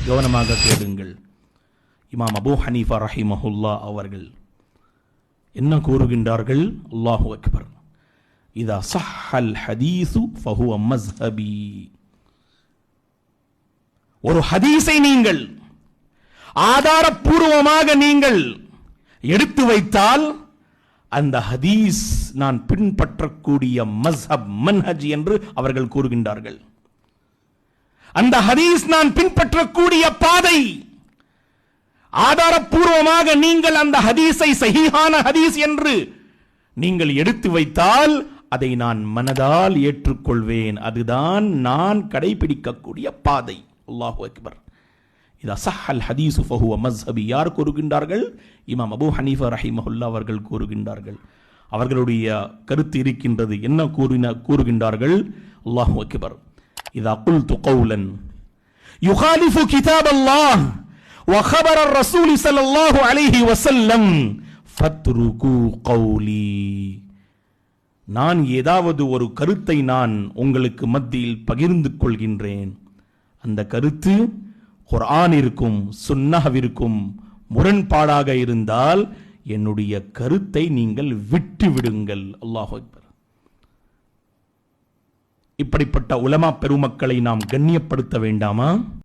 கவனமாக கேளுங்கள். இமாம் அபூ ஹனீஃபா ரஹிமஹுல்லா அவர்கள் என்ன கூறுகின்றார்கள்? அல்லாஹு அக்பர். இதா ஸஹ்ஹல் ஹதீஸு ஃபஹுவ மஸ்ஹபி. ஒரு ஹதீஸை நீங்கள் ஆதாரப்பூர்வமாக நீங்கள் எடுத்து வைத்தால் அந்த ஹதீஸ் நான் பின்பற்றக்கூடிய மஸ்ஹப், மன்ஹஜ் என்று அவர்கள் கூறுகின்றார்கள். அந்த ஹதீஸ் நான் பின்பற்றக்கூடிய பாதை. ஆதாரப்பூர்வமாக நீங்கள் அந்த ஹதீஸை சஹீஹான ஹதீஸ் என்று நீங்கள் எடுத்து வைத்தால் அதை நான் மனதால் ஏற்றுக்கொள்வேன். அதுதான் நான் கடைபிடிக்கக்கூடிய பாதை. அல்லாஹு அக்பர். இதா ஸஹ்ஹல் ஹதீஸு ஃபஹுவ மஸ்ஹபி. யார் கூறுகின்றார்கள்? இமாம் அபூ ஹனீஃபா ரஹிமஹுல்லா அவர்கள் கூறுகின்றார்கள். அவர்களுடைய கருத்து இருக்கின்றது. என்ன கூறுகின்றார்கள்? அல்லாஹு அக்பர். இதா குல்து கௌலன் யுகாலிஃபு கிதாபல்லாஹ் வ خبر الرسول صلى الله عليه وسلم فاتركوا قولي. நான் ஏதாவது ஒரு கருத்தை நான் உங்களுக்கு மத்தியில் பகிர்ந்து கொள்கின்றேன். அந்த கருத்து குர்ஆனிற்கும் சுன்னஹ்விற்கும் முரண்பாடாக இருந்தால் என்னுடைய கருத்தை நீங்கள் விட்டு விடுங்கள். அல்லாஹு அக்பர். இப்படிப்பட்ட உலமா பெருமக்களை நாம் கண்ணியப்படுத்த வேண்டாமா?